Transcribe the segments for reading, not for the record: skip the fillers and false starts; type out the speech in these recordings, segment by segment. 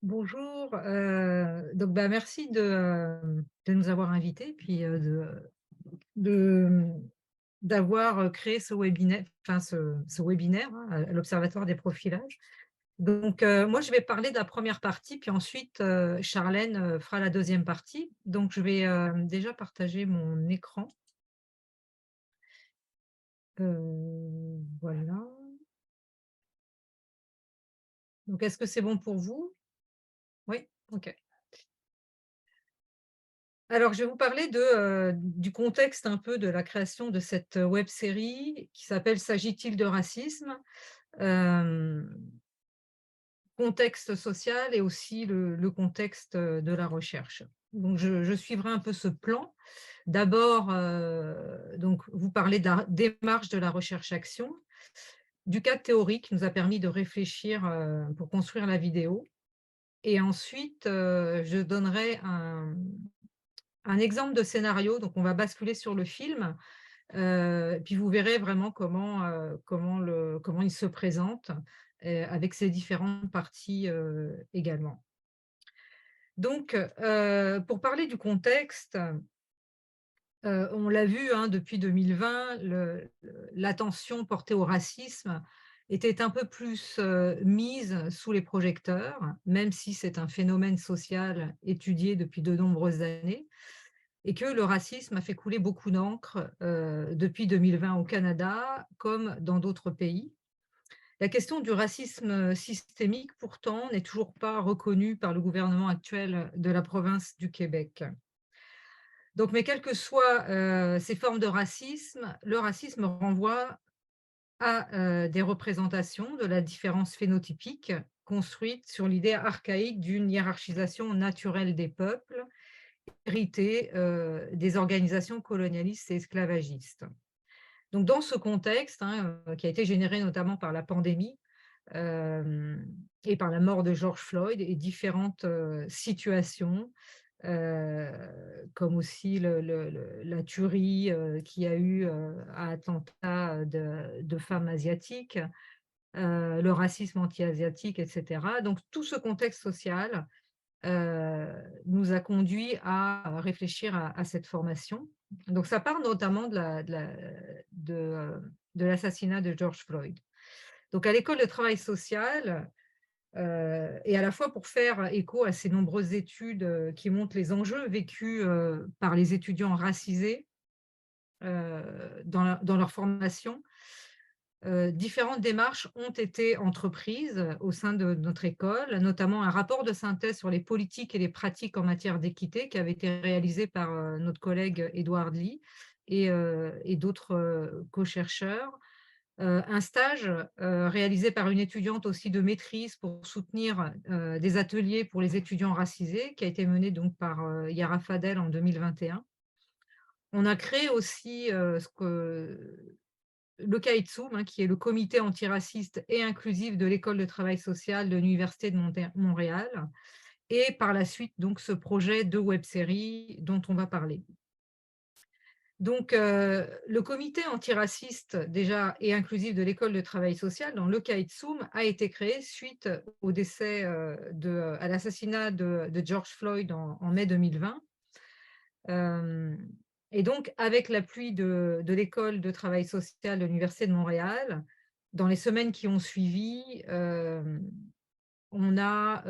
Bonjour, donc merci de nous avoir invités, puis, de, d'avoir, créé ce webinaire, enfin ce webinaire, hein, à l'Observatoire des profilages. Donc, moi je vais parler de la première partie, puis ensuite, Charlène, fera la deuxième partie. Donc je vais, déjà partager mon écran. Voilà. Donc est-ce que c'est bon pour vous? Oui? OK. Alors, je vais vous parler du contexte un peu de la création de cette web série qui s'appelle «S'agit-il de racisme?». Hem, Contexte social et aussi le contexte, de la recherche. Donc je suivrai un peu ce plan. D'abord, donc vous parler de la démarche de la recherche-action, du cadre théorique qui nous a permis de réfléchir, pour construire la vidéo, et ensuite, je donnerai un exemple de scénario. Donc on va basculer sur le film, puis vous verrez vraiment comment il se présente, avec ses différentes parties, également. Donc, pour parler du contexte, on l'a vu, hein, depuis 2020, l'attention portée au racisme était un peu plus, mise sous les projecteurs, même si c'est un phénomène social étudié depuis de nombreuses années. Et que le racisme a fait couler beaucoup d'encre, depuis 2020 au Canada comme dans d'autres pays. La question du racisme, systémique pourtant n'est toujours pas reconnue par le gouvernement actuel de la province du Québec. Donc mais quelles que soient, ces formes de racisme, le racisme renvoie à, des représentations de la différence phénotypique construite sur l'idée archaïque d'une hiérarchisation naturelle des peuples, héritée, des organisations colonialistes et esclavagistes. Donc dans ce contexte, hein, qui a été généré notamment par la pandémie, hem et par la mort de George Floyd et différentes, situations, heu, comme aussi la tuerie, qu'il y a eu, à Atlanta, de femmes asiatiques, le racisme anti-asiatique et cetera. Donc tout ce contexte social, nous a conduit à réfléchir à cette formation. Donc ça part notamment de l'assassinat de George Floyd. Donc à l'école de travail social, et à la fois pour faire écho à ces nombreuses études, qui montrent les enjeux vécus, par les étudiants racisés, dans leur formation. Différentes démarches ont été entreprises au sein de notre école, notamment un rapport de synthèse sur les politiques et les pratiques en matière d'équité qui avait été réalisé par, notre collègue Édouard Lee et d'autres, co-chercheurs. Un stage, réalisé par une étudiante aussi de maîtrise pour soutenir, des ateliers pour les étudiants racisés qui a été mené donc par, Yara Fadel en 2021. On a créé aussi, ce que le CAITSUM, hein, qui est le comité antiraciste et inclusif de l'école de travail social de l'université de Montréal, et par la suite donc ce projet de web-série dont on va parler. Donc, le comité antiraciste déjà et inclusif de l'école de travail social, dans le CAITSUM, a été créé suite au décès, à l'assassinat de George Floyd en mai 2020. Hem et donc avec l'appui de l'école de travail social de l'université de Montréal, dans les semaines qui ont suivi, on a,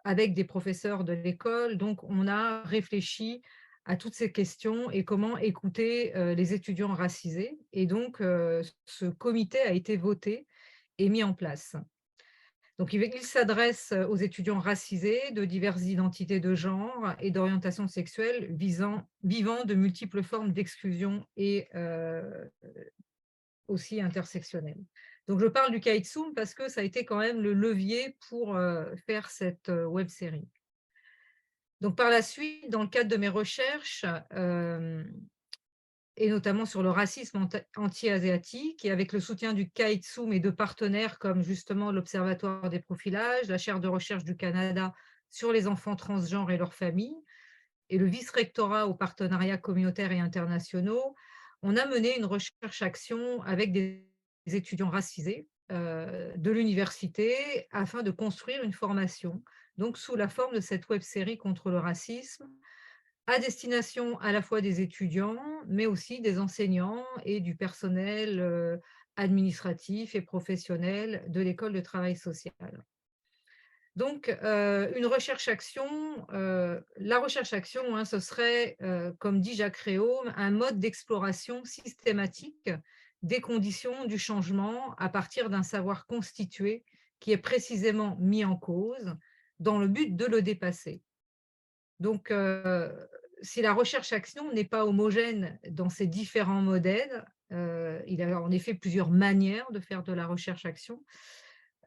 avec des professeurs de l'école, donc on a réfléchi à toutes ces questions et comment écouter, les étudiants racisés, et donc ce comité a été voté et mis en place. Donc il s'adresse aux étudiants racisés de diverses identités de genre et d'orientation sexuelle vivant de multiples formes d'exclusion et aussi intersectionnelles. Donc je parle du Kaitsum parce que ça a été quand même le levier pour, faire cette, web série. Donc par la suite, dans le cadre de mes recherches, hem et notamment sur le racisme anti-asiatique, et avec le soutien du KAITSUM et de partenaires comme justement l'Observatoire des profilages, la chaire de recherche du Canada sur les enfants transgenres et leurs familles, et le vice-rectorat aux partenariats communautaires et internationaux, on a mené une recherche-action avec des étudiants racisés, de l'université afin de construire une formation, donc sous la forme de cette web-série contre le racisme, à destination à la fois des étudiants, mais aussi des enseignants et du personnel, administratif et professionnel de l'école de travail social. Donc, une recherche-action, la recherche-action, hein, ce serait, comme dit Jacques Réaume, un mode d'exploration systématique des conditions du changement à partir d'un savoir constitué qui est précisément mis en cause dans le but de le dépasser. Donc, si la recherche-action n'est pas homogène dans ces différents modèles, il y a en effet plusieurs manières de faire de la recherche-action.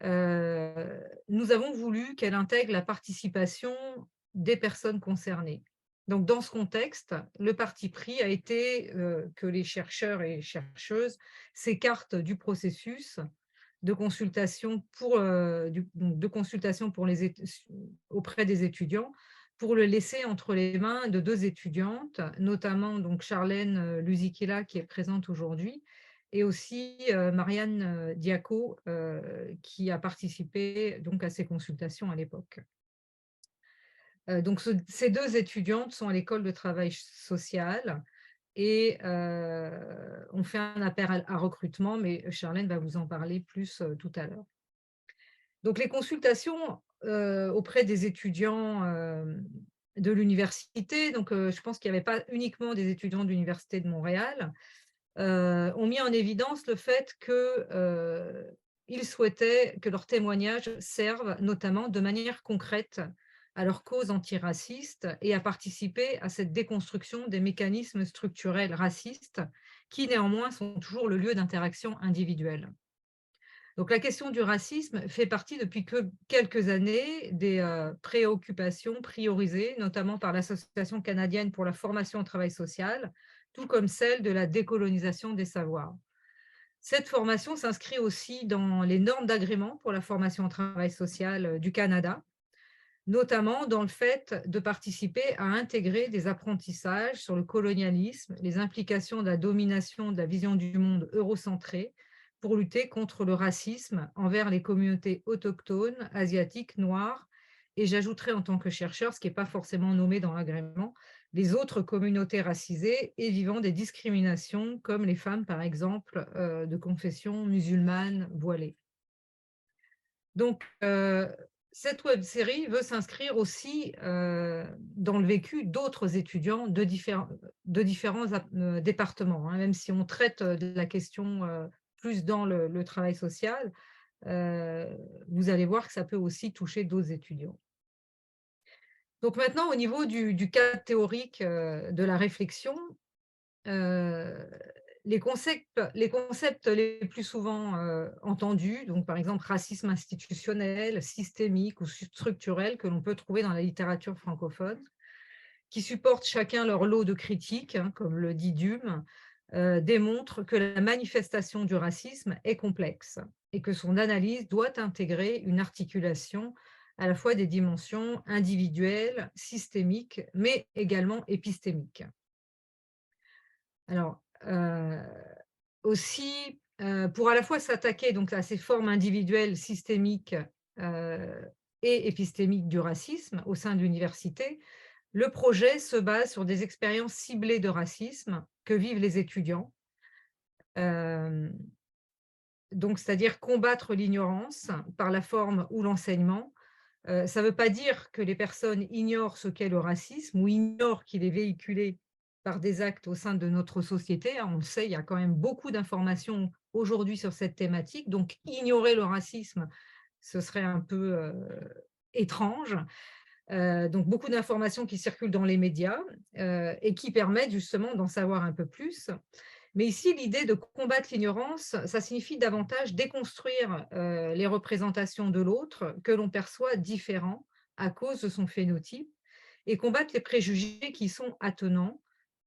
Nous avons voulu qu'elle intègre la participation des personnes concernées. Donc dans ce contexte, le parti pris a été, que les chercheurs et chercheuses s'écartent du processus de consultation de consultation pour les auprès des étudiants, pour le laisser entre les mains de 2 étudiantes, notamment donc Charlène, Lusikela qui est présente aujourd'hui et aussi, Marianne, Diaco, qui a participé donc à ces consultations à l'époque. Donc ces 2 étudiantes sont à l'école de travail social et on fait un appel à recrutement, mais Charlène va vous en parler plus, tout à l'heure. Donc les consultations, auprès des étudiants, de l'université, donc je pense qu'il n'y avait pas uniquement des étudiants de l'université de Montréal, ont mis en évidence le fait que, ils souhaitaient que leurs témoignages servent notamment de manière concrète à leur cause antiraciste et à participer à cette déconstruction des mécanismes structurels racistes qui néanmoins sont toujours le lieu d'interaction individuelle. Donc la question du racisme fait partie depuis que quelques années des, préoccupations priorisées, notamment par l'Association canadienne pour la formation au travail social, tout comme celle de la décolonisation des savoirs. Cette formation s'inscrit aussi dans les normes d'agrément pour la formation au travail social, du Canada, notamment dans le fait de participer à intégrer des apprentissages sur le colonialisme, les implications de la domination de la vision du monde eurocentrée pour lutter contre le racisme envers les communautés autochtones, asiatiques, noires, et j'ajouterai en tant que chercheur, ce qui n'est pas forcément nommé dans l'agrément, les autres communautés racisées et vivant des discriminations, comme les femmes, par exemple, de confession musulmane voilée. Donc, cette web-série veut s'inscrire aussi, dans le vécu d'autres étudiants de différents départements, hein. Même si on traite, de la question, plus dans le travail social, heu, vous allez voir que ça peut aussi toucher d'autres étudiants. Donc maintenant au niveau du cadre théorique, de la réflexion, Heu, les concepts les plus souvent, entendus, donc par exemple racisme institutionnel, systémique ou structurel que l'on peut trouver dans la littérature francophone, qui supportent chacun leur lot de critiques, hein, comme le dit Dume, démontrent que la manifestation du racisme est complexe et que son analyse doit intégrer une articulation à la fois des dimensions individuelles, systémiques, mais également épistémiques. Alors, aussi, pour à la fois s'attaquer donc à ces formes individuelles systémiques, heu et épistémiques du racisme au sein de l'université, le projet se base sur des expériences ciblées de racisme que vivent les étudiants. Hem, donc c'est-à-dire combattre l'ignorance par la forme ou l'enseignement. Ça ne veut pas dire que les personnes ignorent ce qu'est le racisme ou ignorent qu'il est véhiculé par des actes au sein de notre société, hein. On le sait, il y a quand même beaucoup d'informations aujourd'hui sur cette thématique, donc ignorer le racisme, ce serait un peu, étrange. Donc beaucoup d'informations qui circulent dans les médias, et qui permettent justement d'en savoir un peu plus. Mais ici, l'idée de combattre l'ignorance, ça signifie davantage déconstruire, les représentations de l'autre que l'on perçoit différent à cause de son phénotype et combattre les préjugés qui sont attenants,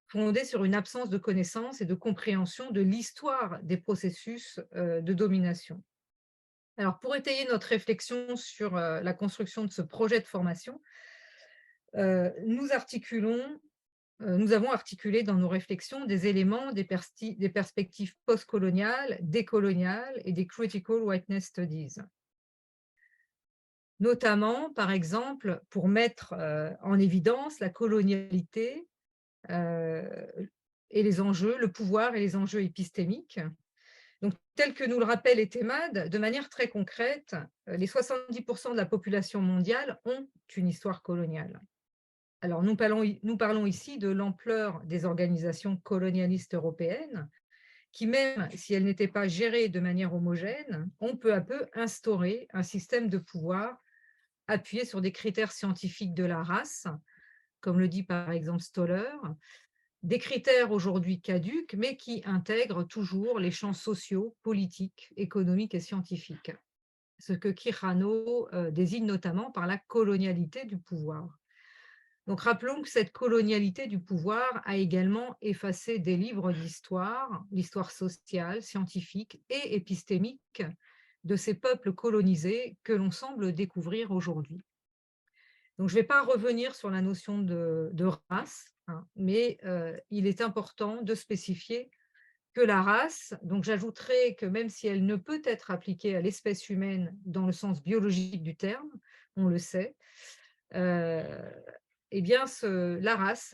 fondés sur une absence de connaissance et de compréhension de l'histoire des processus, de domination. Alors pour étayer notre réflexion sur, la construction de ce projet de formation, nous articulons nous avons articulé dans nos réflexions des éléments des perspectives postcoloniales, décoloniales et des Critical Whiteness Studies. Notamment, par exemple, pour mettre en évidence la colonialité et les enjeux, le pouvoir et les enjeux épistémiques. Donc, tel que nous le rappelle Etemad, de manière très concrète, les 70% de la population mondiale ont une histoire coloniale. Alors, nous parlons ici de l'ampleur des organisations colonialistes européennes qui, même si elles n'étaient pas gérées de manière homogène, ont peu à peu instauré un système de pouvoir appuyé sur des critères scientifiques de la race, comme le dit par exemple Stoller, des critères aujourd'hui caducs, mais qui intègrent toujours les champs sociaux, politiques, économiques et scientifiques, ce que Quijano désigne notamment par la colonialité du pouvoir. Donc rappelons que cette colonialité du pouvoir a également effacé des livres d'histoire, l'histoire sociale, scientifique et épistémique de ces peuples colonisés que l'on semble découvrir aujourd'hui. Donc je ne vais pas revenir sur la notion de race, hein, mais il est important de spécifier que la race, donc j'ajouterai que même si elle ne peut être appliquée à l'espèce humaine dans le sens biologique du terme, on le sait, euh, eh bien la race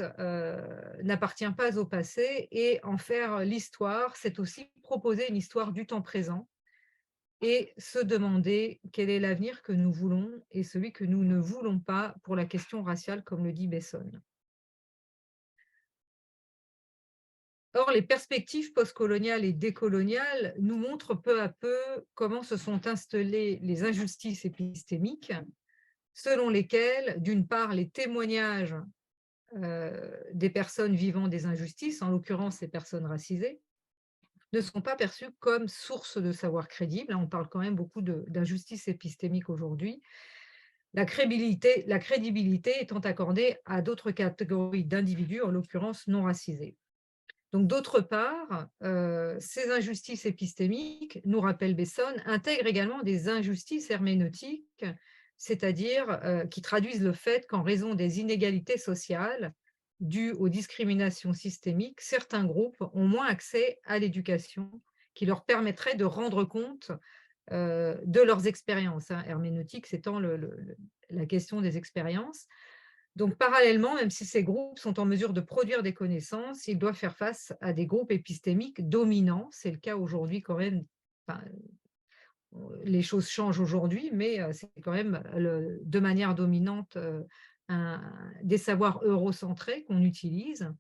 n'appartient pas au passé et en faire l'histoire, c'est aussi proposer une histoire du temps présent et se demander quel est l'avenir que nous voulons et celui que nous ne voulons pas pour la question raciale, comme le dit Besson. Or, les perspectives postcoloniales et décoloniales nous montrent peu à peu comment se sont installées les injustices épistémiques, selon lesquelles, d'une part, les témoignages des personnes vivant des injustices, en l'occurrence les personnes racisées, ne sont pas perçus comme source de savoir crédible. On parle quand même beaucoup d'injustice épistémique aujourd'hui. La crédibilité étant accordée à d'autres catégories d'individus, en l'occurrence non racisés. Donc, d'autre part, ces injustices épistémiques, nous rappelle Besson, intègrent également des injustices herméneutiques, c'est-à-dire qui traduisent le fait qu'en raison des inégalités sociales dues aux discriminations systémiques, certains groupes ont moins accès à l'éducation qui leur permettrait de rendre compte de leurs expériences, hein, herméneutique, c'est la question des expériences. Donc, parallèlement, même si ces groupes sont en mesure de produire des connaissances, ils doivent faire face à des groupes épistémiques dominants. C'est le cas aujourd'hui quand même. Enfin, les choses changent aujourd'hui, mais c'est quand même de manière dominante des savoirs eurocentrés qu'on utilise.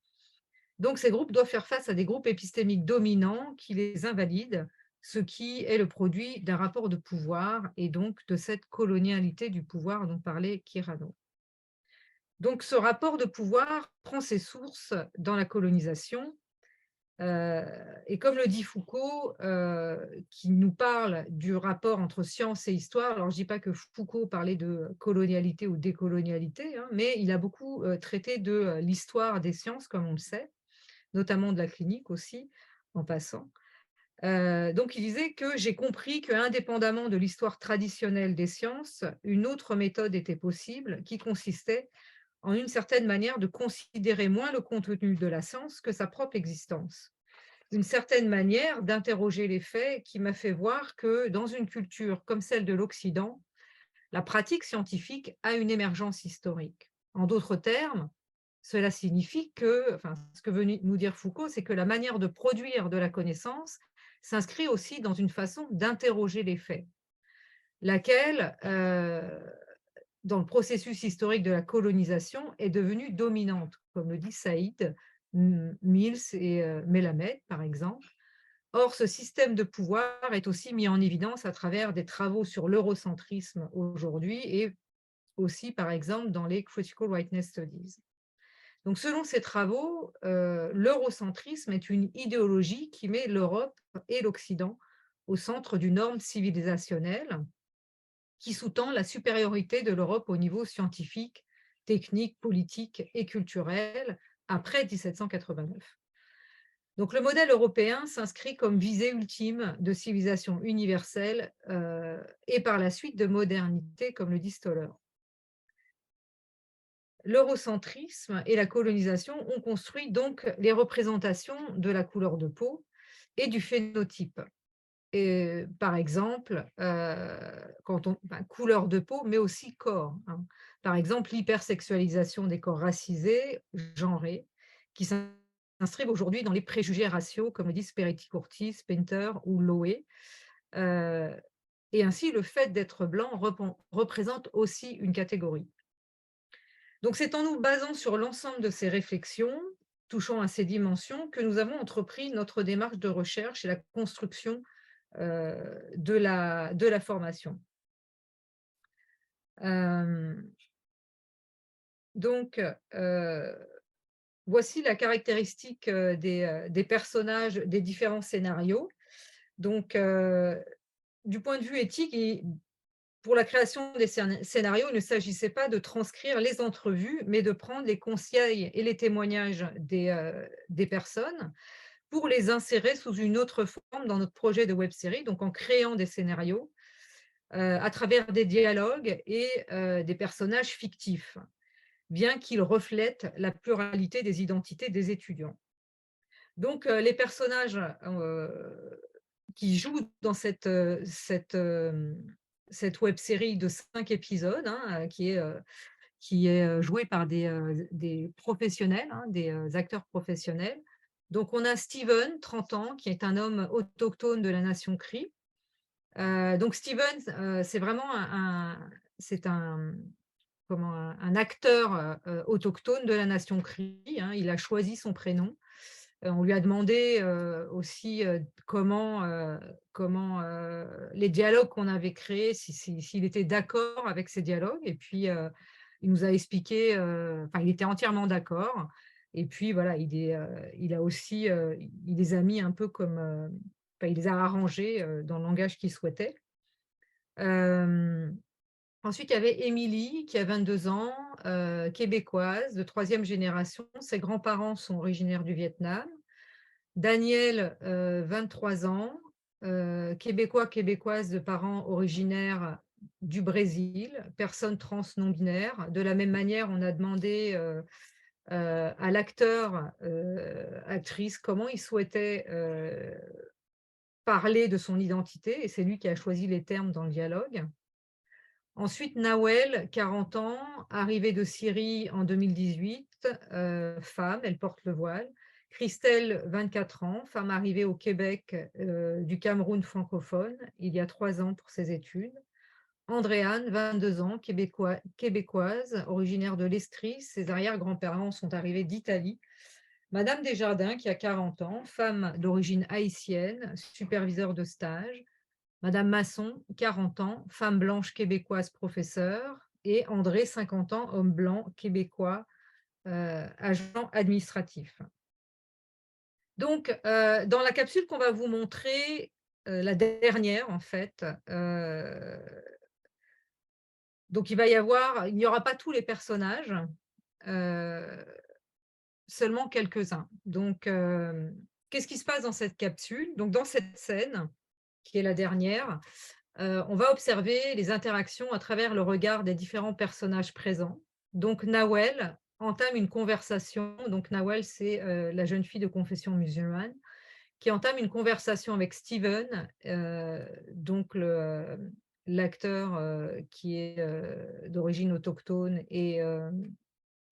Donc, ces groupes doivent faire face à des groupes épistémiques dominants qui les invalident, ce qui est le produit d'un rapport de pouvoir et donc de cette colonialité du pouvoir dont parlait Quijano. Donc, ce rapport de pouvoir prend ses sources dans la colonisation. Et comme le dit Foucault, qui nous parle du rapport entre science et histoire, alors je ne dis pas que Foucault parlait de colonialité ou décolonialité, hein, mais il a beaucoup traité de l'histoire des sciences, comme on le sait, notamment de la clinique aussi, en passant. Donc, il disait que j'ai compris qu'indépendamment de l'histoire traditionnelle des sciences, une autre méthode était possible qui consistait en une certaine manière de considérer moins le contenu de la science que sa propre existence. Une certaine manière d'interroger les faits qui m'a fait voir que dans une culture comme celle de l'Occident, la pratique scientifique a une émergence historique. En d'autres termes, cela signifie que, enfin, ce que veut nous dire Foucault, c'est que la manière de produire de la connaissance s'inscrit aussi dans une façon d'interroger les faits, laquelle, dans le processus historique de la colonisation, est devenue dominante, comme le dit Saïd, Mills et Melamed, par exemple. Or, ce système de pouvoir est aussi mis en évidence à travers des travaux sur l'eurocentrisme aujourd'hui et aussi, par exemple, dans les Critical Whiteness Studies. Donc, selon ces travaux, l'eurocentrisme est une idéologie qui met l'Europe et l'Occident au centre d'une norme civilisationnelle qui sous-tend la supériorité de l'Europe au niveau scientifique, technique, politique et culturel après 1789. Donc le modèle européen s'inscrit comme visée ultime de civilisation universelle et par la suite de modernité, comme le dit Stoller. L'eurocentrisme et la colonisation ont construit donc les représentations de la couleur de peau et du phénotype. Et par exemple, quand on couleur de peau, mais aussi corps, hein. Par exemple, l'hypersexualisation des corps racisés, genrés, qui s'inscrivent aujourd'hui dans les préjugés raciaux, comme le disent Peretti Curtis, Painter ou Loé. Heu et ainsi, le fait d'être blanc représente aussi une catégorie. Donc c'est en nous basant sur l'ensemble de ces réflexions, touchant à ces dimensions, que nous avons entrepris notre démarche de recherche et la construction de la formation. Hem, donc, voici la caractéristique, des personnages des différents scénarios. Donc, du point de vue éthique et pour la création des scénarios, il ne s'agissait pas de transcrire les entrevues, mais de prendre les conseils et les témoignages des personnes pour les insérer sous une autre forme dans notre projet de web-série, donc en créant des scénarios à travers des dialogues et des personnages fictifs, bien qu'ils reflètent la pluralité des identités des étudiants. Donc les personnages, qui jouent dans cette web-série de 5 épisodes, hein, qui est jouée par des professionnels, hein, des, acteurs professionnels. Donc on a Steven, 30 ans, qui est un homme autochtone de la nation Cri. Donc Steven, c'est vraiment c'est un comment? Un acteur, autochtone de la nation Cri, hein. Il a choisi son prénom. On lui a demandé, aussi, comment les dialogues qu'on avait créés, s'il était d'accord avec ces dialogues et puis, il nous a expliqué, enfin, il était entièrement d'accord et puis voilà, il a aussi, il les a mis un peu comme, enfin, il les a arrangés, dans le langage qu'il souhaitait. Hem, Ensuite, il y avait Émilie qui a 22 ans, québécoise de troisième génération. Ses grands-parents sont originaires du Vietnam. Daniel, 23 ans, québécois, québécoise de parents originaires du Brésil, personne trans non binaire. De la même manière, on a demandé, à l'acteur, actrice, comment il souhaitait, parler de son identité et c'est lui qui a choisi les termes dans le dialogue. Ensuite, Nawel, 40 ans, arrivée de Syrie en 2018, femme, elle porte le voile. Christelle, 24 ans, femme arrivée au Québec, du Cameroun francophone, il y a 3 ans pour ses études. Andréane, 22 ans, québécoise, originaire de l'Estrie, ses arrière-grands-parents sont arrivés d'Italie. Madame Desjardins, qui a 40 ans, femme d'origine haïtienne, superviseur de stage. Madame Masson, 40 ans, femme blanche québécoise professeure et André, 50 ans, homme blanc québécois, agent administratif. Donc, dans la capsule qu'on va vous montrer, la dernière en fait, donc il n'y aura pas tous les personnages, heu, seulement quelques-uns. Donc, qu'est-ce qui se passe dans cette capsule? Donc dans cette scène, qui est la dernière, on va observer les interactions à travers le regard des différents personnages présents. Donc Nawel entame une conversation, donc Nawel, c'est, la jeune fille de confession musulmane qui entame une conversation avec Steven, donc l'acteur, qui est, d'origine autochtone et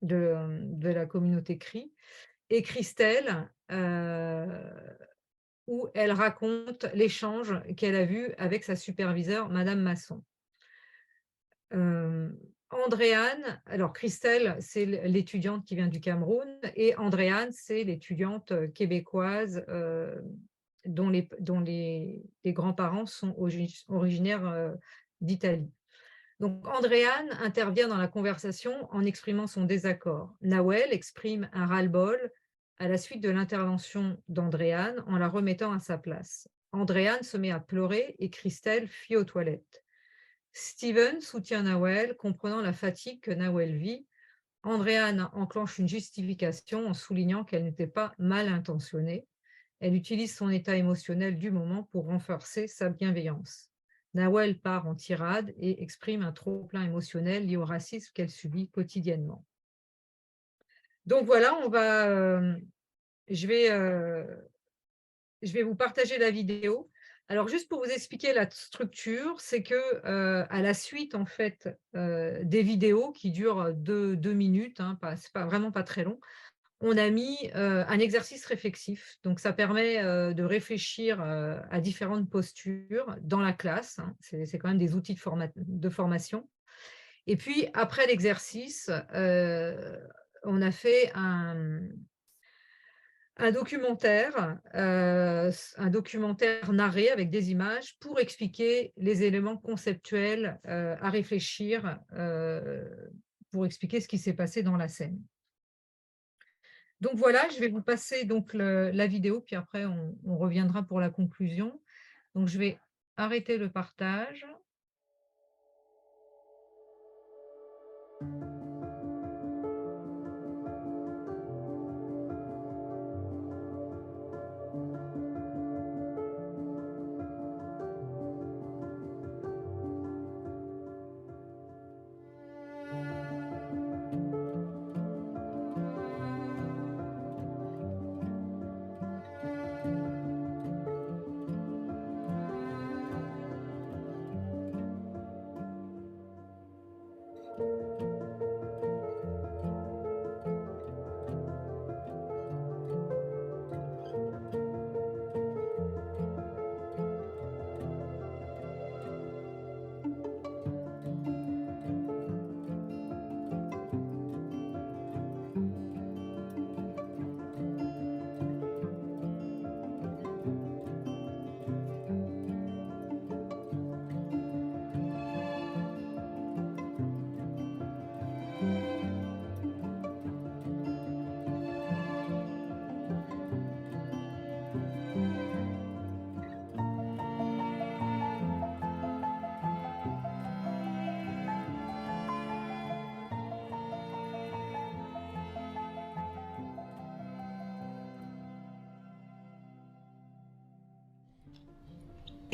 de la communauté cri et Christelle, où elle raconte l'échange qu'elle a vu avec sa superviseure, madame Masson. Andréane, alors Christelle, c'est l'étudiante qui vient du Cameroun et Andréane, c'est l'étudiante, québécoise, dont les grands-parents sont originaires, d'Italie. Donc Andréane intervient dans la conversation en exprimant son désaccord. Nawel exprime un ras-le-bol à la suite de l'intervention d'Andréane en la remettant à sa place. Andréane se met à pleurer et Christelle fuit aux toilettes. Steven soutient Nawel, comprenant la fatigue que Nawel vit. Andréane enclenche une justification en soulignant qu'elle n'était pas mal intentionnée. Elle utilise son état émotionnel du moment pour renforcer sa bienveillance. Nawel part en tirade et exprime un trop-plein émotionnel lié au racisme qu'elle subit quotidiennement. Donc voilà, je vais, je vais vous partager la vidéo. Alors juste pour vous expliquer la structure, c'est que, à la suite en fait, des vidéos qui durent 2 minutes, hein, c'est pas vraiment pas très long, on a mis, un exercice réflexif. Donc ça permet, de réfléchir, à différentes postures dans la classe, hein. C'est quand même des outils de formation. Et puis après l'exercice, on a fait un documentaire narré avec des images pour expliquer les éléments conceptuels, à réfléchir, pour expliquer ce qui s'est passé dans la scène. Donc voilà, je vais vous passer donc la vidéo, puis après on reviendra pour la conclusion. Donc je vais arrêter le partage.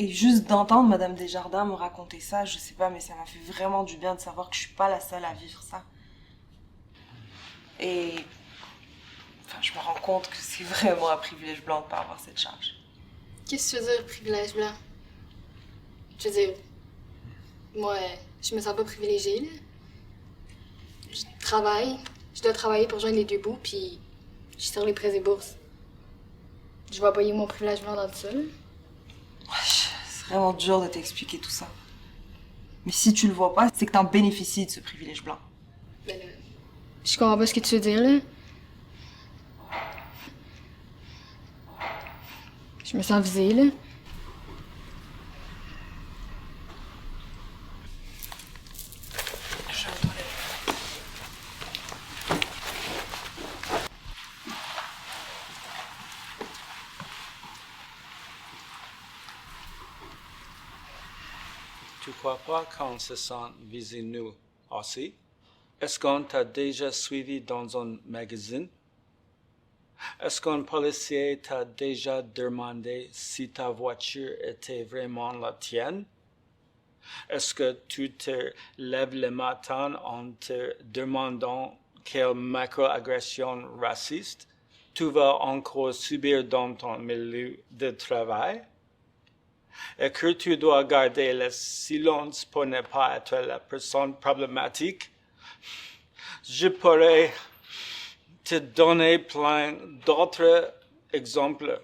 Et juste d'entendre Madame Desjardins me raconter ça, je sais pas, mais ça m'a fait vraiment du bien de savoir que je suis pas la seule à vivre ça. Et enfin, je me rends compte que c'est vraiment un privilège blanc de pas avoir cette charge. Qu'est-ce que tu veux dire, privilège blanc? Je veux dire, moi, je me sens pas privilégiée, là. Je dois travailler pour joindre les deux bouts, puis je suis sur les prêts et bourses. Je vois pas où mon privilège blanc dans tout ça, là. C'est vraiment dur de t'expliquer tout ça. Mais si tu le vois pas, c'est que t'en bénéficies de ce privilège blanc. Ben là, je comprends pas ce que tu veux dire, là. Je me sens visée, là. Je vais aux toilettes. Tu crois pas qu'on se sent visé nous aussi? Est-ce qu'on t'a déjà suivi dans un magazine? Est-ce qu'un policier t'a déjà demandé si ta voiture était vraiment la tienne? Est-ce que tu te lèves le matin en te demandant quelle macroagression raciste tu vas encore subir dans ton milieu de travail? Et que tu dois garder le silence pour ne pas être la personne problématique? Je pourrais te donner plein d'autres exemples.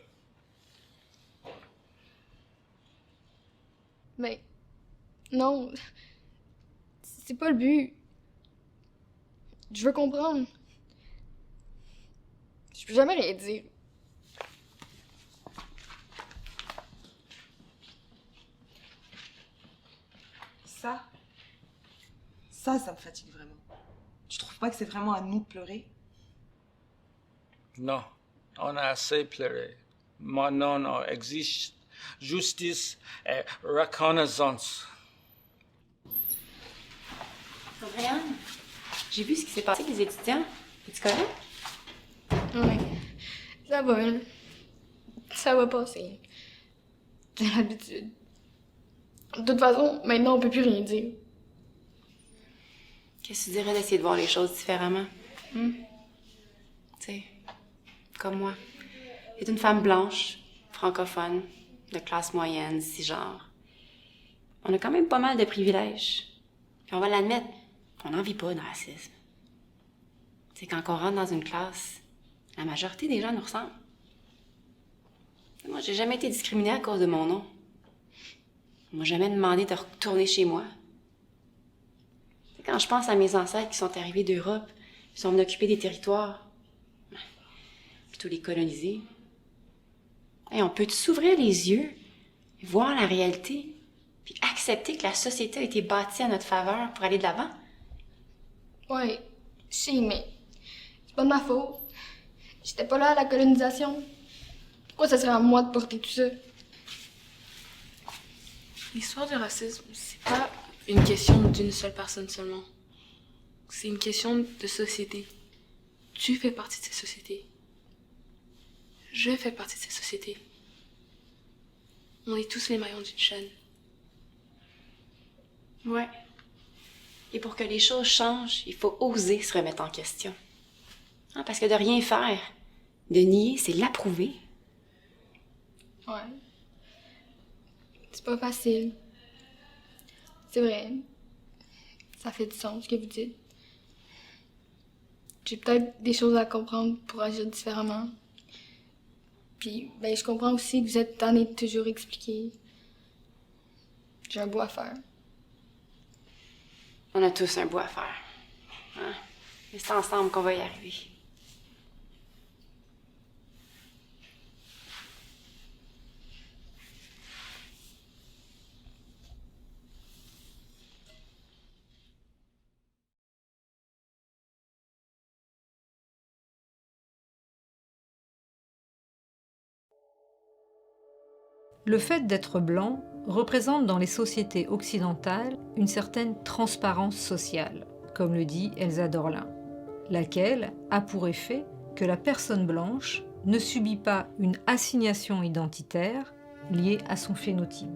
Mais non, c'est pas le but. Je veux comprendre. Je peux jamais rien dire. Ça me fatigue vraiment. Tu trouves pas que c'est vraiment à nous de pleurer? Non, on a assez pleuré. Maintenant, non, existe justice et reconnaissance. Floriane, j'ai vu ce qui s'est passé avec les étudiants. Es-tu correct? Ouais, ça va, là. Ça va passer. C'est l'habitude. De toute façon, maintenant, on peut plus rien dire. Qu'est-ce que tu dirais d'essayer de voir les choses différemment? Tu sais, comme moi. C'est une femme blanche, francophone, de classe moyenne, cisgenre. On a quand même pas mal de privilèges. Puis on va l'admettre, on n'en vit pas de racisme. C'est quand on rentre dans une classe, la majorité des gens nous ressemblent. Moi, j'ai jamais été discriminée à cause de mon nom. On m'a jamais demandé de retourner chez moi. Quand je pense à mes ancêtres qui sont arrivés d'Europe, qui sont venus occuper des territoires, plutôt les coloniser, hey, on peut s'ouvrir les yeux, voir la réalité, puis accepter que la société a été bâtie à notre faveur pour aller de l'avant? Ouais, je sais, mais c'est pas de ma faute. J'étais pas là à la colonisation. Pourquoi ça serait à moi de porter tout ça? L'histoire du racisme, c'est pas une question d'une seule personne seulement. C'est une question de société. Tu fais partie de cette société. Je fais partie de cette société. On est tous les maillons d'une chaîne. Ouais. Et pour que les choses changent, il faut oser se remettre en question. Hein, parce que de rien faire, de nier, c'est l'approuver. Ouais. C'est pas facile. C'est vrai. Ça fait du sens ce que vous dites. J'ai peut-être des choses à comprendre pour agir différemment. Puis, ben, je comprends aussi que vous êtes tanné de toujours expliquer. J'ai un bout à faire. On a tous un bout à faire. Hein? Mais c'est ensemble qu'on va y arriver. Le fait d'être blanc représente dans les sociétés occidentales une certaine transparence sociale, comme le dit Elsa Dorlin, laquelle a pour effet que la personne blanche ne subit pas une assignation identitaire liée à son phénotype.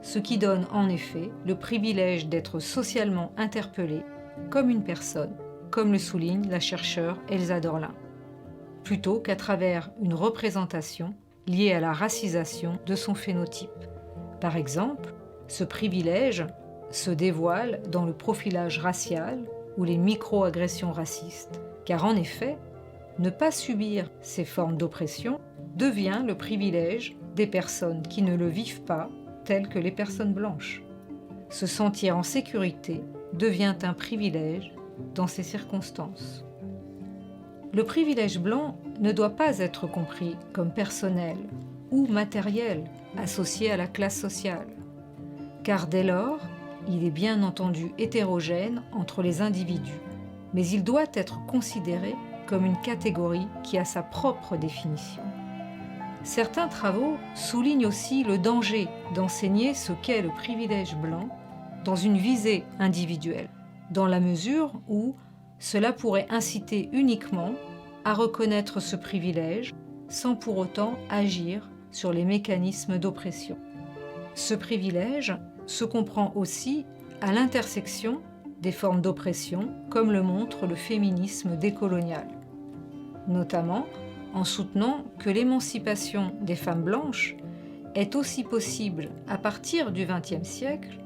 Ce qui donne en effet le privilège d'être socialement interpellée comme une personne, comme le souligne la chercheure Elsa Dorlin, plutôt qu'à travers une représentation liée à la racisation de son phénotype. Par exemple, ce privilège se dévoile dans le profilage racial ou les micro-agressions racistes, car en effet, ne pas subir ces formes d'oppression devient le privilège des personnes qui ne le vivent pas, telles que les personnes blanches. Se sentir en sécurité devient un privilège dans ces circonstances. Le privilège blanc ne doit pas être compris comme personnel ou matériel associé à la classe sociale, car dès lors, il est bien entendu hétérogène entre les individus, mais il doit être considéré comme une catégorie qui a sa propre définition. Certains travaux soulignent aussi le danger d'enseigner ce qu'est le privilège blanc dans une visée individuelle, dans la mesure où cela pourrait inciter uniquement à reconnaître ce privilège sans pour autant agir sur les mécanismes d'oppression. Ce privilège se comprend aussi à l'intersection des formes d'oppression, comme le montre le féminisme décolonial, notamment en soutenant que l'émancipation des femmes blanches est aussi possible à partir du XXe siècle,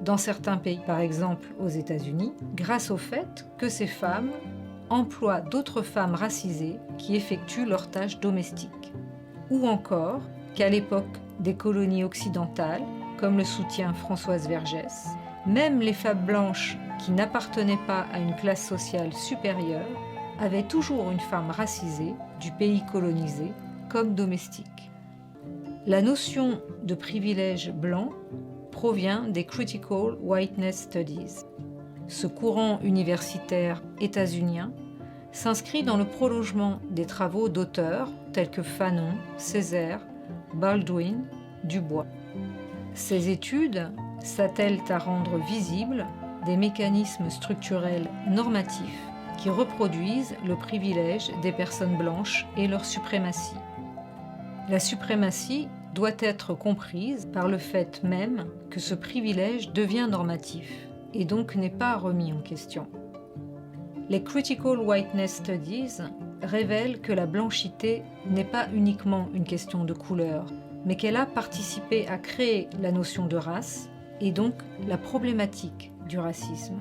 dans certains pays, par exemple aux États-Unis, grâce au fait que ces femmes emploient d'autres femmes racisées qui effectuent leurs tâches domestiques, ou encore qu'à l'époque des colonies occidentales, comme le soutient Françoise Vergès, même les femmes blanches qui n'appartenaient pas à une classe sociale supérieure avaient toujours une femme racisée du pays colonisé comme domestique. La notion de privilège blanc provient des Critical Whiteness Studies. Ce courant universitaire états-unien s'inscrit dans le prolongement des travaux d'auteurs tels que Fanon, Césaire, Baldwin, Dubois. Ces études s'attellent à rendre visibles des mécanismes structurels normatifs qui reproduisent le privilège des personnes blanches et leur suprématie. La suprématie doit être comprise par le fait même que ce privilège devient normatif et donc n'est pas remis en question. Les Critical Whiteness Studies révèle que la blanchité n'est pas uniquement une question de couleur, mais qu'elle a participé à créer la notion de race et donc la problématique du racisme.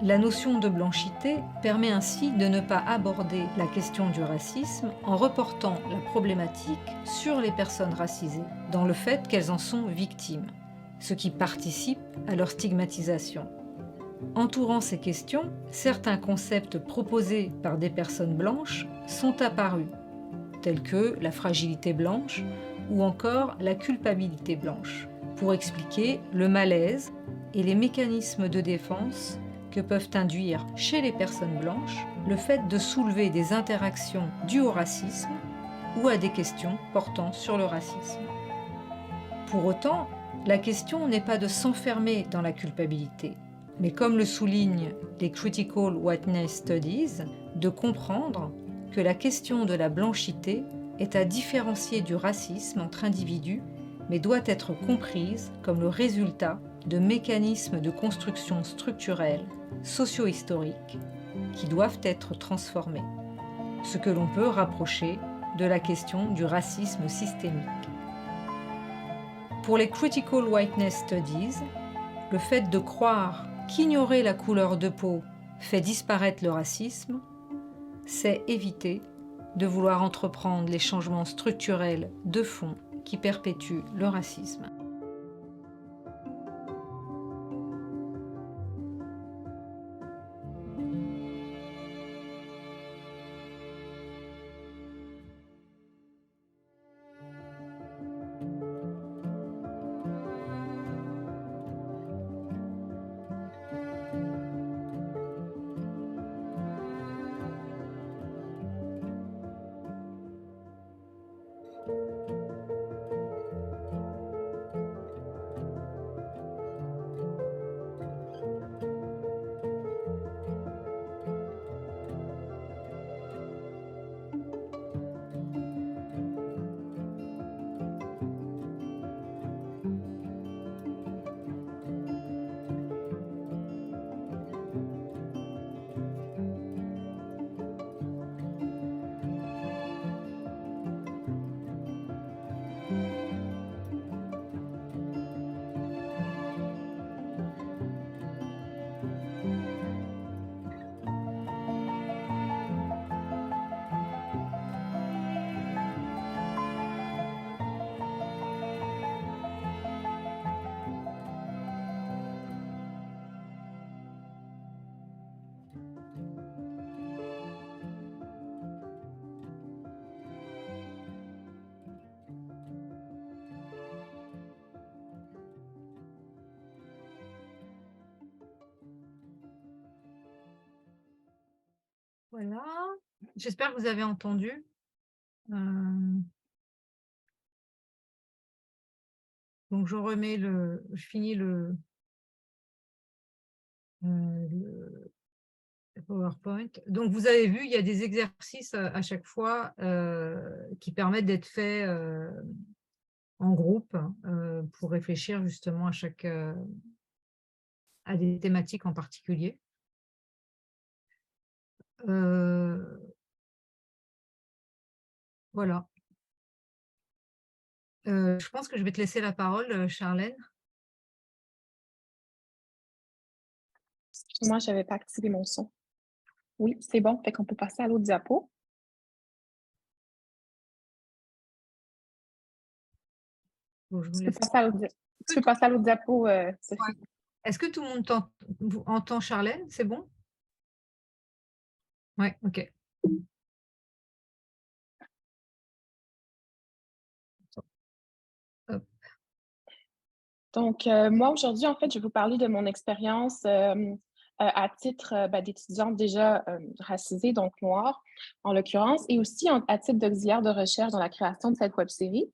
La notion de blanchité permet ainsi de ne pas aborder la question du racisme en reportant la problématique sur les personnes racisées, dans le fait qu'elles en sont victimes, ce qui participe à leur stigmatisation. Entourant ces questions, certains concepts proposés par des personnes blanches sont apparus, tels que la fragilité blanche ou encore la culpabilité blanche, pour expliquer le malaise et les mécanismes de défense que peuvent induire chez les personnes blanches le fait de soulever des interactions dues au racisme ou à des questions portant sur le racisme. Pour autant, la question n'est pas de s'enfermer dans la culpabilité, mais comme le soulignent les Critical Whiteness Studies, de comprendre que la question de la blanchité est à différencier du racisme entre individus, mais doit être comprise comme le résultat de mécanismes de construction structurelle, socio-historiques, qui doivent être transformés, ce que l'on peut rapprocher de la question du racisme systémique. Pour les Critical Whiteness Studies, le fait de croire qu'ignorer la couleur de peau fait disparaître le racisme, c'est éviter de vouloir entreprendre les changements structurels de fond qui perpétuent le racisme. Voilà, j'espère que vous avez entendu. Donc je finis le PowerPoint. Donc vous avez vu, il y a des exercices à chaque fois qui permettent d'être faits en groupe pour réfléchir justement à des thématiques en particulier. Voilà. Je pense que je vais te laisser la parole, Charlène. Moi, je n'avais pas activé mon son. Oui, c'est bon. Fait qu'on peut passer à l'autre diapo. Bon, je vous Tu peux laisse. passer à l'autre diapo, Sophie. Ouais. Est-ce que tout le monde entend Charlène? C'est bon? Oui, ok. Hop. Donc, moi, aujourd'hui, en fait, je vais vous parler de mon expérience à titre d'étudiante déjà racisée, donc noire, en l'occurrence, et aussi à titre d'auxiliaire de recherche dans la création de cette web-série.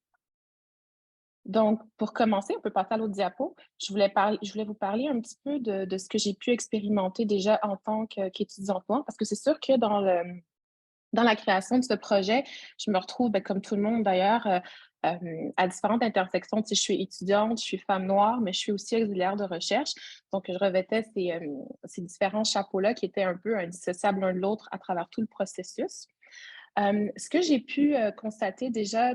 Donc, pour commencer, on peut passer à l'autre diapo. Je voulais vous parler un petit peu de ce que j'ai pu expérimenter déjà en tant qu'étudiante noire, parce que c'est sûr que dans la création de ce projet, je me retrouve, comme tout le monde d'ailleurs, à différentes intersections. Tu sais, je suis étudiante, je suis femme noire, mais je suis aussi auxiliaire de recherche. Donc, je revêtais ces différents chapeaux-là qui étaient un peu indissociables l'un de l'autre à travers tout le processus. Ce que j'ai pu constater déjà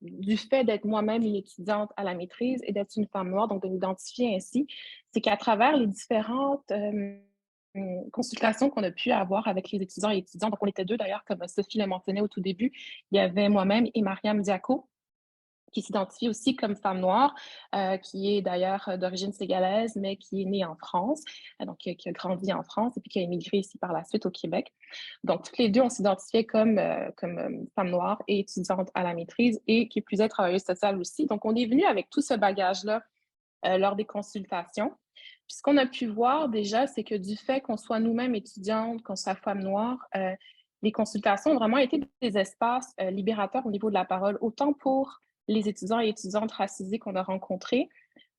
du fait d'être moi-même une étudiante à la maîtrise et d'être une femme noire, donc de m'identifier ainsi, c'est qu'à travers les différentes consultations qu'on a pu avoir avec les étudiants et étudiantes, donc on était deux d'ailleurs, comme Sophie le mentionnait au tout début, il y avait moi-même et Mariam Diaco, qui s'identifie aussi comme femme noire, qui est d'ailleurs d'origine sénégalaise, mais qui est née en France, donc qui a grandi en France et puis qui a émigré ici par la suite au Québec. Donc, toutes les deux, on s'identifiait comme femme noire et étudiante à la maîtrise et qui plus est travailleuse sociale aussi. Donc, on est venu avec tout ce bagage-là lors des consultations. Puis, ce qu'on a pu voir déjà, c'est que du fait qu'on soit nous-mêmes étudiantes, qu'on soit femme noire, les consultations ont vraiment été des espaces libérateurs au niveau de la parole, autant pour les étudiants et étudiantes racisés qu'on a rencontrés,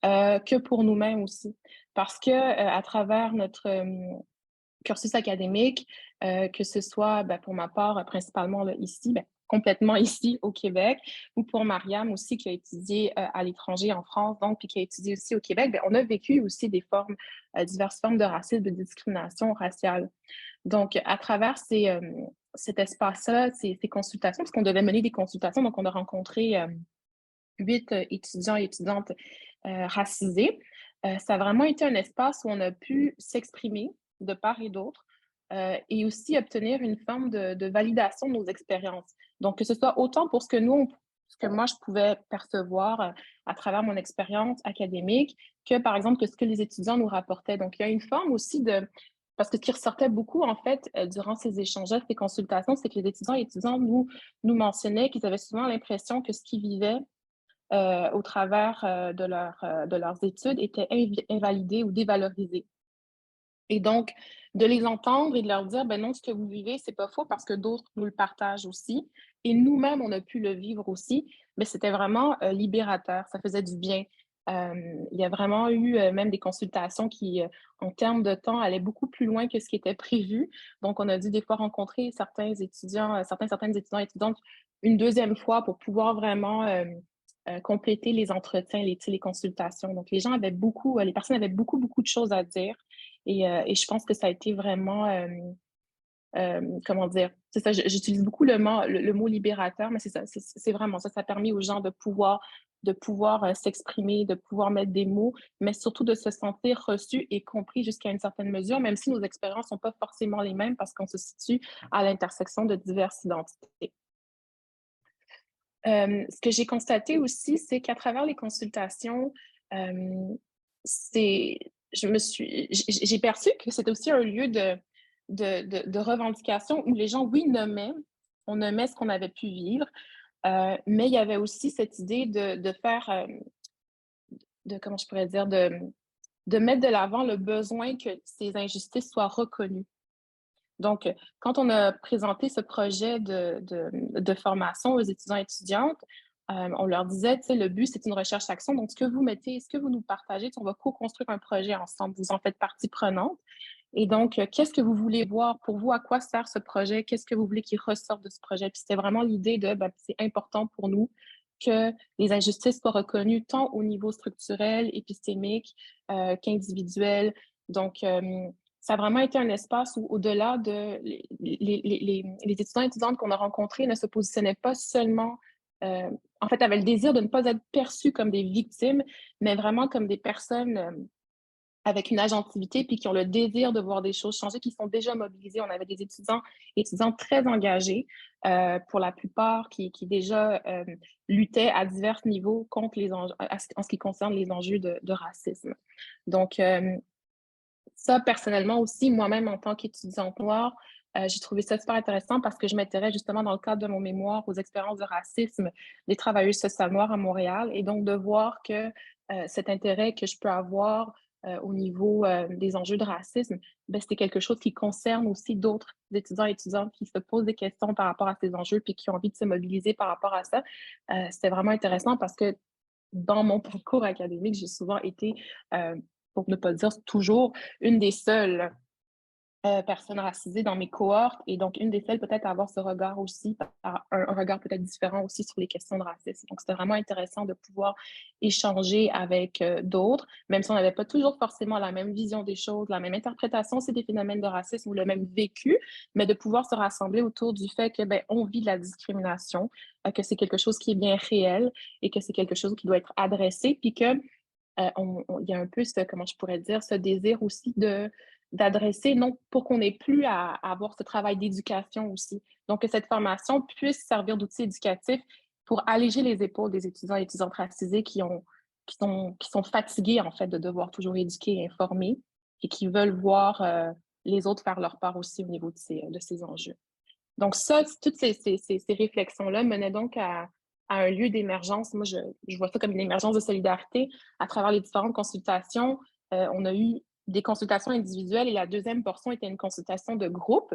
que pour nous-mêmes aussi. Parce que à travers notre cursus académique, que ce soit pour ma part principalement là, ici, complètement ici au Québec, ou pour Mariam aussi qui a étudié à l'étranger en France, donc puis qui a étudié aussi au Québec, on a vécu aussi des formes, diverses formes de racisme, de discrimination raciale. Donc, à travers cet espace-là, ces consultations, parce qu'on devait mener des consultations, donc on a rencontré 8 étudiants et étudiantes racisés. Ça a vraiment été un espace où on a pu s'exprimer de part et d'autre et aussi obtenir une forme de validation de nos expériences. Donc, que ce soit autant pour ce que moi, je pouvais percevoir à travers mon expérience académique, que par exemple, que ce que les étudiants nous rapportaient. Donc, il y a une forme aussi parce que ce qui ressortait beaucoup, en fait, durant ces échanges, ces consultations, c'est que les étudiants et étudiantes nous mentionnaient qu'ils avaient souvent l'impression que ce qu'ils vivaient au travers de leurs études étaient invalidés ou dévalorisés. Et donc, de les entendre et de leur dire, ben non, ce que vous vivez, c'est pas faux parce que d'autres nous le partagent aussi. Et nous-mêmes, on a pu le vivre aussi. Mais c'était vraiment libérateur. Ça faisait du bien. Il y a vraiment eu même des consultations qui, en termes de temps, allaient beaucoup plus loin que ce qui était prévu. Donc, on a dû des fois rencontrer certains étudiants, certaines étudiants et étudiantes une deuxième fois pour pouvoir vraiment compléter les entretiens, les consultations. Donc, les personnes avaient beaucoup, beaucoup de choses à dire. Et je pense que ça a été vraiment, comment dire, c'est ça, j'utilise beaucoup le mot libérateur, mais c'est ça, c'est vraiment ça. Ça a permis aux gens de pouvoir s'exprimer, de pouvoir mettre des mots, mais surtout de se sentir reçus et compris jusqu'à une certaine mesure, même si nos expériences ne sont pas forcément les mêmes parce qu'on se situe à l'intersection de diverses identités. Ce que j'ai constaté aussi, c'est qu'à travers les consultations, j'ai perçu que c'était aussi un lieu de revendication où les gens, oui, on nommait ce qu'on avait pu vivre, mais il y avait aussi cette idée de faire, comment je pourrais dire, de mettre de l'avant le besoin que ces injustices soient reconnues. Donc, quand on a présenté ce projet de formation aux étudiants et étudiantes, on leur disait, tu sais, le but, c'est une recherche-action. Donc, ce que vous mettez, ce que vous nous partagez, on va co-construire un projet ensemble. Vous en faites partie prenante. Et donc, qu'est-ce que vous voulez voir pour vous? À quoi sert ce projet? Qu'est-ce que vous voulez qu'il ressorte de ce projet? Puis c'était vraiment l'idée c'est important pour nous que les injustices soient reconnues tant au niveau structurel, épistémique, qu'individuel. Donc, ça a vraiment été un espace où, au-delà de les étudiants et étudiantes qu'on a rencontrés ne se positionnaient pas seulement, en fait, avaient le désir de ne pas être perçus comme des victimes, mais vraiment comme des personnes avec une agentivité, puis qui ont le désir de voir des choses changer, qui sont déjà mobilisés. On avait des étudiants très engagés, pour la plupart, qui déjà luttaient à divers niveaux contre en ce qui concerne les enjeux de racisme. Donc, ça, personnellement aussi, moi-même, en tant qu'étudiante noire, j'ai trouvé ça super intéressant parce que je m'intéresse justement dans le cadre de mon mémoire aux expériences de racisme des travailleuses sociales noires à Montréal. Et donc, de voir que cet intérêt que je peux avoir au niveau des enjeux de racisme, c'est quelque chose qui concerne aussi d'autres étudiants et étudiantes qui se posent des questions par rapport à ces enjeux puis qui ont envie de se mobiliser par rapport à ça. C'était vraiment intéressant parce que dans mon parcours académique, j'ai souvent été, pour ne pas dire toujours, une des seules personnes racisées dans mes cohortes et donc une des seules peut-être à avoir ce regard aussi, un regard peut-être différent aussi sur les questions de racisme. Donc, c'était vraiment intéressant de pouvoir échanger avec d'autres, même si on n'avait pas toujours forcément la même vision des choses, la même interprétation aussi des phénomènes de racisme ou le même vécu, mais de pouvoir se rassembler autour du fait que, ben, on vit de la discrimination, que c'est quelque chose qui est bien réel et que c'est quelque chose qui doit être adressé, puis que il y a un peu comment je pourrais dire, ce désir aussi d'adresser, non pour qu'on n'ait plus à avoir ce travail d'éducation aussi. Donc, que cette formation puisse servir d'outil éducatif pour alléger les épaules des étudiants et étudiantes racisés qui sont fatigués, en fait, de devoir toujours éduquer et informer et qui veulent voir les autres faire leur part aussi au niveau de ces enjeux. Donc ça, toutes ces réflexions-là menaient donc à un lieu d'émergence. Moi, je vois ça comme une émergence de solidarité à travers les différentes consultations. On a eu des consultations individuelles et la deuxième portion était une consultation de groupe.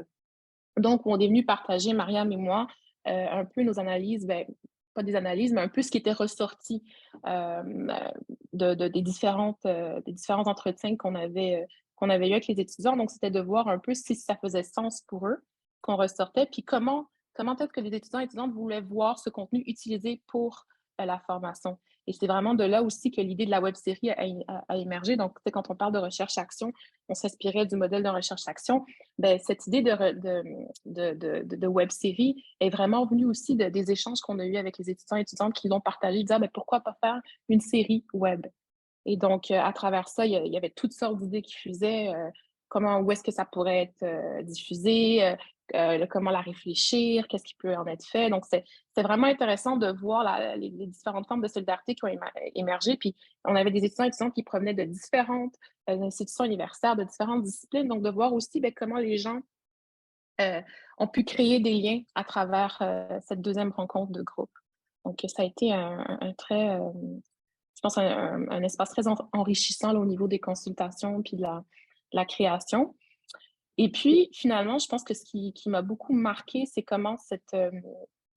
Donc, on est venu partager, Mariam et moi, un peu nos analyses, ben, pas des analyses, mais un peu ce qui était ressorti des différents entretiens qu'on avait eu avec les étudiants. Donc, c'était de voir un peu si ça faisait sens pour eux qu'on ressortait, puis comment est-ce que les étudiants et étudiantes voulaient voir ce contenu utilisé pour la formation. Et c'est vraiment de là aussi que l'idée de la web-série a émergé. Donc, quand on parle de recherche-action, on s'inspirait du modèle de recherche-action. Ben, cette idée de web-série est vraiment venue aussi des échanges qu'on a eus avec les étudiants et étudiantes qui l'ont partagé, dire ben, pourquoi pas faire une série web. Et donc, à travers ça, il y avait toutes sortes d'idées qui fusaient. Où est-ce que ça pourrait être diffusé, comment la réfléchir, qu'est-ce qui peut en être fait. Donc, c'est vraiment intéressant de voir les différentes formes de solidarité qui ont émergé. Puis, on avait des étudiants et étudiantes qui provenaient de différentes institutions universitaires, de différentes disciplines. Donc, de voir aussi ben, comment les gens ont pu créer des liens à travers cette deuxième rencontre de groupe. Donc, ça a été un très, je pense, un espace très enrichissant là, au niveau des consultations puis de la création. Et puis, finalement, je pense que ce qui m'a beaucoup marqué, c'est comment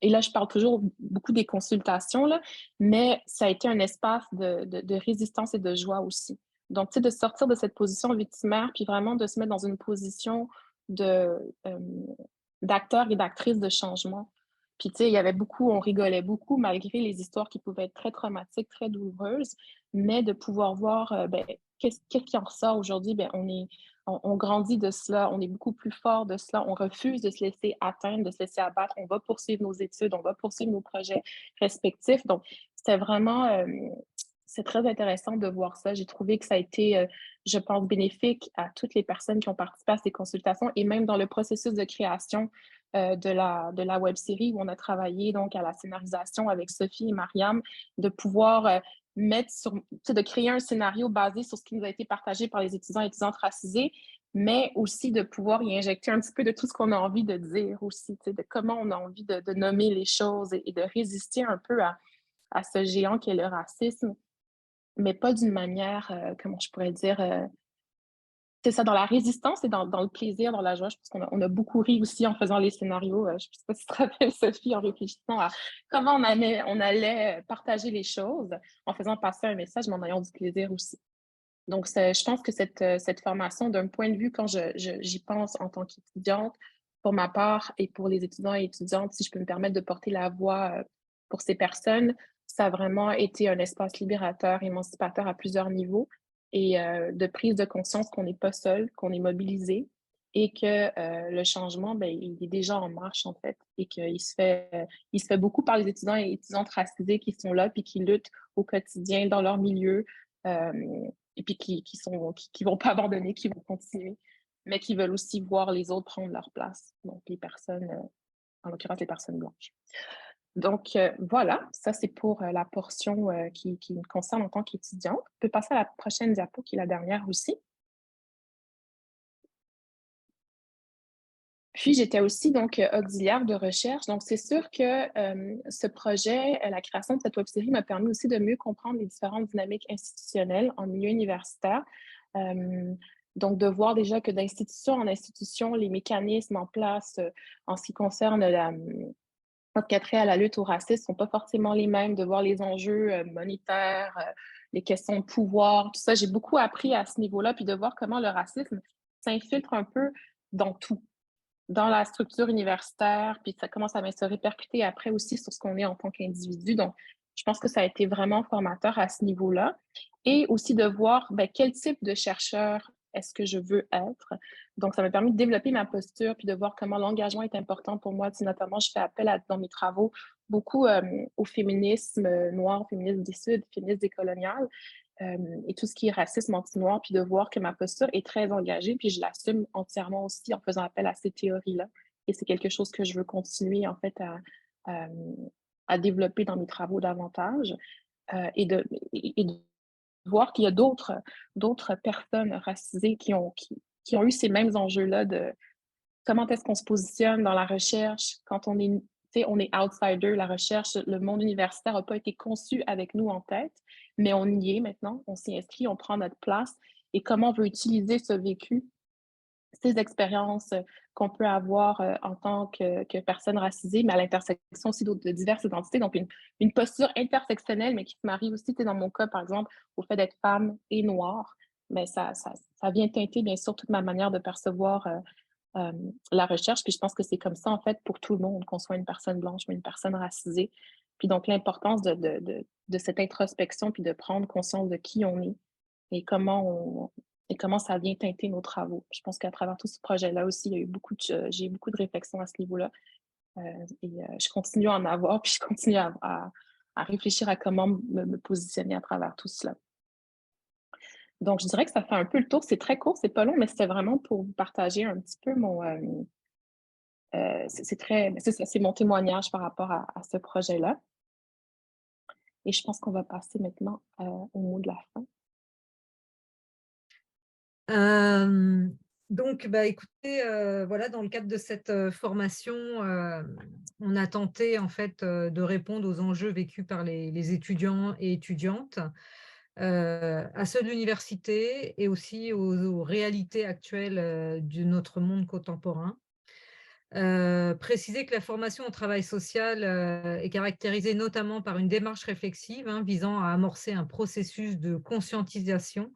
et là, je parle toujours beaucoup des consultations, là, mais ça a été un espace de résistance et de joie aussi. Donc, tu sais, de sortir de cette position victimaire, puis vraiment de se mettre dans une position d'acteur et d'actrice de changement. Puis, tu sais, il y avait on rigolait beaucoup malgré les histoires qui pouvaient être très traumatiques, très douloureuses, mais de pouvoir voir, ben, qu'est-ce qui en ressort aujourd'hui? Ben, on grandit de cela, on est beaucoup plus fort de cela, on refuse de se laisser atteindre, de se laisser abattre, on va poursuivre nos études, on va poursuivre nos projets respectifs. Donc, c'était vraiment, c'est très intéressant de voir ça. J'ai trouvé que ça a été, je pense, bénéfique à toutes les personnes qui ont participé à ces consultations et même dans le processus de création de la web-série où on a travaillé donc à la scénarisation avec Sophie et Mariam, de pouvoir de créer un scénario basé sur ce qui nous a été partagé par les étudiants et étudiantes racisés, mais aussi de pouvoir y injecter un petit peu de tout ce qu'on a envie de dire aussi, de comment on a envie de nommer les choses et de résister un peu à ce géant qu'est le racisme, mais pas d'une manière, comment je pourrais dire, c'est ça, dans la résistance et dans le plaisir, dans la joie. Je pense qu'on a beaucoup ri aussi en faisant les scénarios. Je ne sais pas si tu te rappelles, Sophie, en réfléchissant à comment on allait partager les choses en faisant passer un message, mais en ayant du plaisir aussi. Donc, je pense que cette formation, d'un point de vue, quand j'y pense en tant qu'étudiante, pour ma part et pour les étudiants et étudiantes, si je peux me permettre de porter la voix pour ces personnes, ça a vraiment été un espace libérateur, émancipateur à plusieurs niveaux et de prise de conscience qu'on n'est pas seul, qu'on est mobilisé et que le changement, ben, il est déjà en marche, en fait, et qu'il se fait beaucoup par les étudiants et étudiantes racisés qui sont là puis qui luttent au quotidien dans leur milieu et puis qui vont pas abandonner, qui vont continuer, mais qui veulent aussi voir les autres prendre leur place, donc les personnes, en l'occurrence les personnes blanches. Donc, voilà, ça c'est pour la portion qui me concerne en tant qu'étudiante. On peut passer à la prochaine diapo, qui est la dernière aussi. Puis, j'étais aussi donc auxiliaire de recherche. Donc, c'est sûr que ce projet, la création de cette web-série m'a permis aussi de mieux comprendre les différentes dynamiques institutionnelles en milieu universitaire. Donc, de voir déjà que d'institution en institution, les mécanismes en place en ce qui concerne notre trait à la lutte au racisme ne sont pas forcément les mêmes, de voir les enjeux monétaires, les questions de pouvoir, tout ça. J'ai beaucoup appris à ce niveau-là, puis de voir comment le racisme s'infiltre un peu dans tout, dans la structure universitaire, puis ça commence à se répercuter après aussi sur ce qu'on est en tant qu'individu. Donc, je pense que ça a été vraiment formateur à ce niveau-là. Et aussi de voir quel type de chercheur est-ce que je veux être. Donc, ça m'a permis de développer ma posture, puis de voir comment l'engagement est important pour moi. Tu sais, notamment, je fais appel dans mes travaux beaucoup au féminisme noir, féminisme des Suds, féminisme décolonial, et tout ce qui est racisme anti-noir, puis de voir que ma posture est très engagée, puis je l'assume entièrement aussi en faisant appel à ces théories-là. Et c'est quelque chose que je veux continuer, en fait, à, à développer dans mes travaux davantage, et de voir qu'il y a d'autres personnes racisées qui ont eu ces mêmes enjeux-là de comment est-ce qu'on se positionne dans la recherche quand on est, tu sais, on est outsider, la recherche, le monde universitaire n'a pas été conçu avec nous en tête, mais on y est maintenant, on s'y inscrit, on prend notre place et comment on veut utiliser ce vécu, ces expériences qu'on peut avoir en tant que personne racisée, mais à l'intersection aussi de diverses identités. Donc, une posture intersectionnelle, mais qui se marie aussi, tu sais, dans mon cas, par exemple, au fait d'être femme et noire, mais ça vient teinter, bien sûr, toute ma manière de percevoir la recherche. Puis je pense que c'est comme ça, en fait, pour tout le monde, qu'on soit une personne blanche, mais une personne racisée. Puis donc, l'importance de cette introspection, puis de prendre conscience de qui on est et comment ça vient teinter nos travaux. Je pense qu'à travers tout ce projet-là aussi, j'ai eu beaucoup de réflexions à ce niveau-là. Je continue à en avoir, puis je continue à réfléchir à comment me positionner à travers tout cela. Donc, je dirais que ça fait un peu le tour. C'est très court, c'est pas long, mais c'était vraiment pour vous partager un petit peu c'est mon témoignage par rapport à ce projet-là. Et je pense qu'on va passer maintenant au mot de la fin. Donc, écoutez, voilà, dans le cadre de cette formation, on a tenté en fait de répondre aux enjeux vécus par les étudiants et étudiantes, à ceux de l'université et aussi aux réalités actuelles de notre monde contemporain. Préciser que la formation au travail social est caractérisée notamment par une démarche réflexive visant à amorcer un processus de conscientisation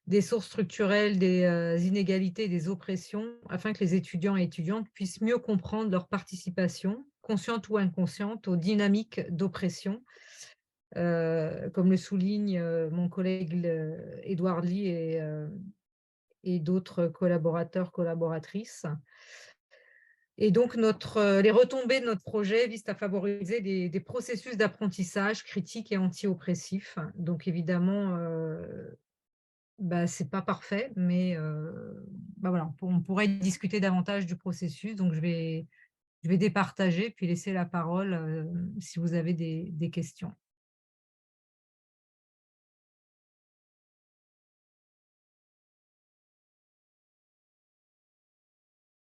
des sources structurelles des inégalités et des oppressions, afin que les étudiants et étudiantes puissent mieux comprendre leur participation, consciente ou inconsciente, aux dynamiques d'oppression, comme le souligne mon collègue Édouard Lee et d'autres collaborateurs, collaboratrices. Et donc, les retombées de notre projet visent à favoriser des processus d'apprentissage critiques et anti-oppressifs. Donc, évidemment, c'est pas parfait, mais voilà, on pourrait discuter davantage du processus. Donc, je vais départager puis laisser la parole si vous avez des questions.